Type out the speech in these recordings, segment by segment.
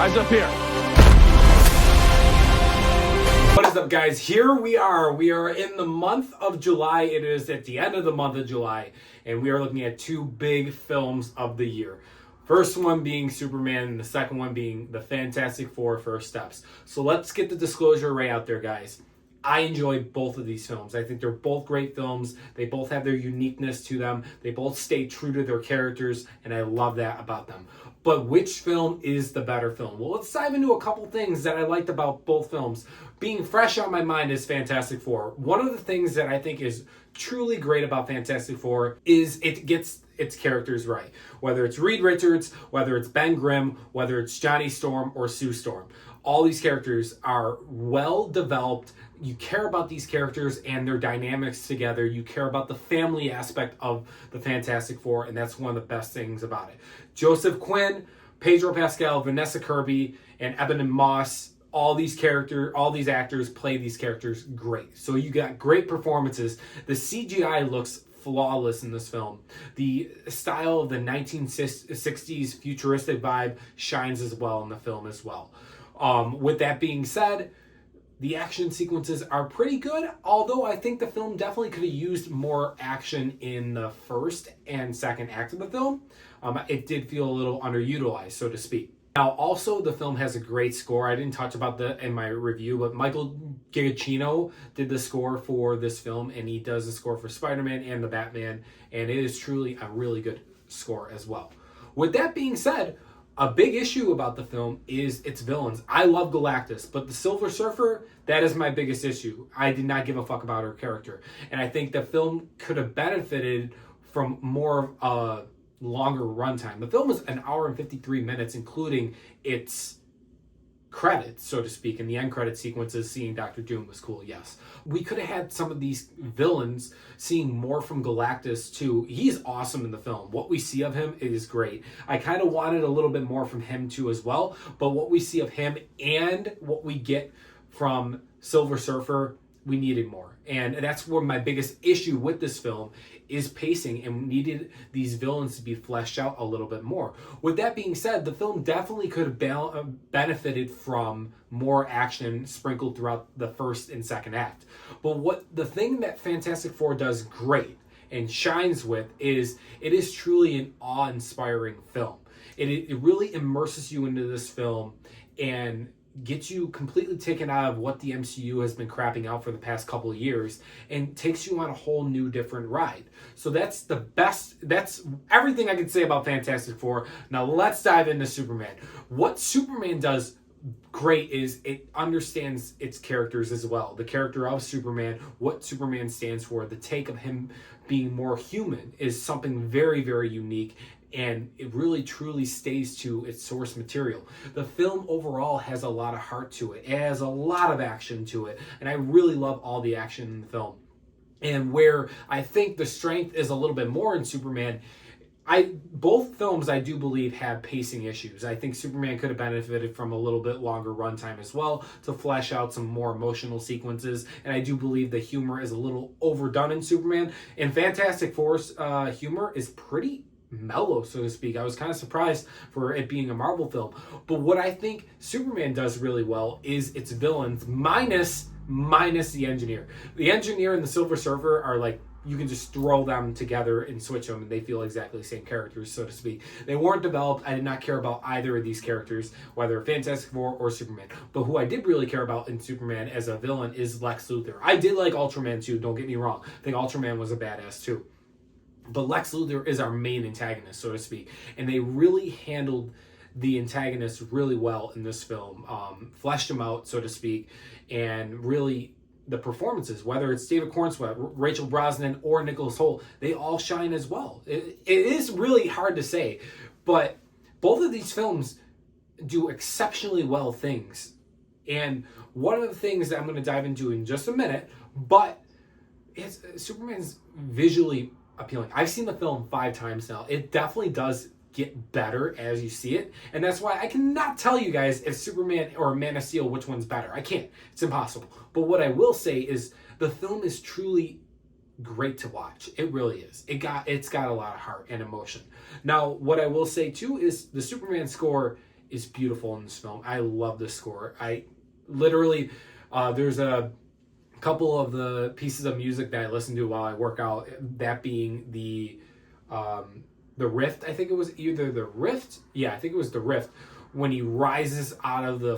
Eyes up here. What is up, guys? Here we are. We are in the month of July. It is at the end of the month of July, and we are looking at two big films of the year. First one being Superman, and the second one being The Fantastic Four: First Steps. So let's get the disclosure right out there, guys. I enjoy both of these films. I think they're both great films. They both have their uniqueness to them. They both stay true to their characters, and I love that about them. But which film is the better film? Well, let's dive into a couple things that I liked about both films. Being fresh on my mind is Fantastic Four. One of the things that I think is truly great about Fantastic Four is it gets its characters right. Whether it's Reed Richards, whether it's Ben Grimm, whether it's Johnny Storm or Sue Storm. All these characters are well developed. You care about these characters and their dynamics together. You care about the family aspect of the Fantastic Four, and that's one of the best things about it. Joseph Quinn, Pedro Pascal, Vanessa Kirby, and Ebon Moss, all these actors play these characters great. So you got great performances. The CGI looks flawless in this film. The style of the 1960s futuristic vibe shines as well in the film as well. With that being said, the action sequences are pretty good, although I think the film definitely could have used more action in the first and second act of the film. It did feel a little underutilized, so to speak. Now, also, the film has a great score. I didn't touch about that in my review, but Michael Giacchino did the score for this film, and he does the score for Spider-Man and the Batman, and it is truly a really good score as well. With that being said, a big issue about the film is its villains. I love Galactus, but the Silver Surfer, that is my biggest issue. I did not give a fuck about her character. And I think the film could have benefited from more of a longer runtime. The film is an hour and 53 minutes, including its credits, so to speak, and the end credit sequences. Seeing Doctor Doom was cool, yes. We could have had some of these villains, seeing more from Galactus too. He's awesome in the film. What we see of him is great. I kind of wanted a little bit more from him too as well, but what we see of him and what we get from Silver Surfer, we needed more. And that's where my biggest issue with this film is pacing, and needed these villains to be fleshed out a little bit more. With that being said, the film definitely could have benefited from more action sprinkled throughout the first and second act. But the thing that Fantastic Four does great and shines with is it is truly an awe-inspiring film. It really immerses you into this film and gets you completely taken out of what the MCU has been crapping out for the past couple of years and takes you on a whole new different ride. So that's the best, that's everything I can say about Fantastic Four. Now let's dive into Superman. What Superman does great is it understands its characters as well. The character of Superman, what Superman stands for, the take of him being more human is something very, very unique, and it really truly stays to its source material. The film overall has a lot of heart to it. It has a lot of action to it, and I really love all the action in the film. And where I think the strength is a little bit more in Superman, both films I do believe have pacing issues. I think Superman could have benefited from a little bit longer runtime as well to flesh out some more emotional sequences, and I do believe the humor is a little overdone in Superman. And Fantastic Four's humor is pretty mellow, so to speak. I was kind of surprised for it being a Marvel film. But what I think Superman does really well is its villains, minus the Engineer. The Engineer and the Silver Surfer are like, you can just throw them together and switch them and they feel exactly the same characters, so to speak. They weren't developed. I did not care about either of these characters, whether Fantastic Four or Superman. But who I did really care about in Superman as a villain is Lex Luthor. I did like Ultraman too, don't get me wrong. I think Ultraman was a badass too. But Lex Luthor is our main antagonist, so to speak. And they really handled the antagonist really well in this film. Fleshed him out, so to speak. And really, the performances, whether it's David Cornswet, Rachel Brosnahan, or Nicholas Hoult, they all shine as well. It is really hard to say. But both of these films do exceptionally well things. And one of the things that I'm going to dive into in just a minute, but Superman's visually appealing. I've seen the film 5 times now. It definitely does get better as you see it, and that's why I cannot tell you guys if Superman or Man of Steel which one's better. I can't. It's impossible. But what I will say is the film is truly great to watch. It really is. It's got a lot of heart and emotion. Now, what I will say too is the Superman score is beautiful in this film. I love the score. I literally, there's a couple of the pieces of music that I listen to while I work out, that being the Rift. I think it was either the Rift. Yeah, I think it was the Rift, when he rises out of the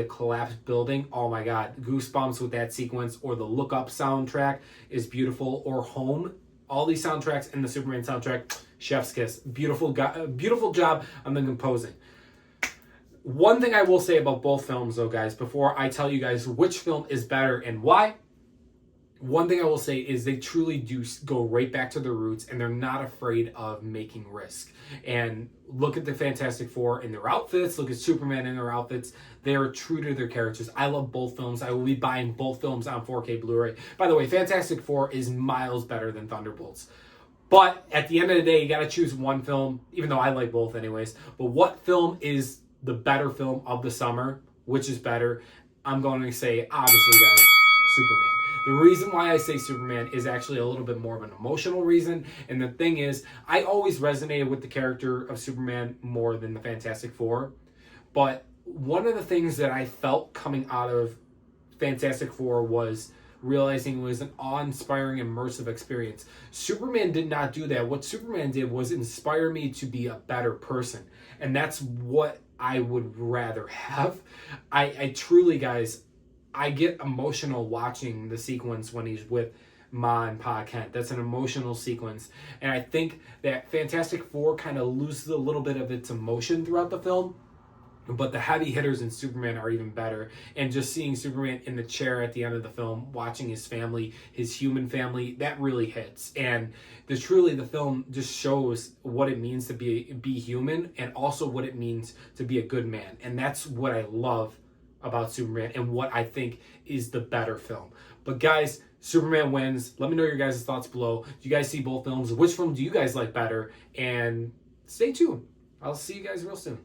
collapsed building. Oh my god, goosebumps with that sequence. Or the Look Up soundtrack is beautiful, or Home. All these soundtracks, and the Superman soundtrack, chef's kiss. Beautiful job on the composing. One thing I will say about both films, though, guys, before I tell you guys which film is better and why, one thing I will say is they truly do go right back to their roots, and they're not afraid of making risk. And look at the Fantastic Four in their outfits. Look at Superman in their outfits. They are true to their characters. I love both films. I will be buying both films on 4K Blu-ray. By the way, Fantastic Four is miles better than Thunderbolts. But at the end of the day, you got to choose one film, even though I like both anyways. But what film is the better film of the summer? Which is better? I'm going to say, obviously, guys, Superman. The reason why I say Superman is actually a little bit more of an emotional reason. And the thing is, I always resonated with the character of Superman more than the Fantastic Four. But one of the things that I felt coming out of Fantastic Four was realizing it was an awe-inspiring, immersive experience. Superman did not do that. What Superman did was inspire me to be a better person. And that's what I would rather have. I truly, guys, I get emotional watching the sequence when he's with Ma and Pa Kent. That's an emotional sequence. And I think that Fantastic Four kind of loses a little bit of its emotion throughout the film. But the heavy hitters in Superman are even better. And just seeing Superman in the chair at the end of the film, watching his family, his human family, that really hits. And the film just shows what it means to be human, and also what it means to be a good man. And that's what I love about Superman, and what I think is the better film. But guys, Superman wins. Let me know your guys' thoughts below. Do you guys see both films? Which film do you guys like better? And stay tuned. I'll see you guys real soon.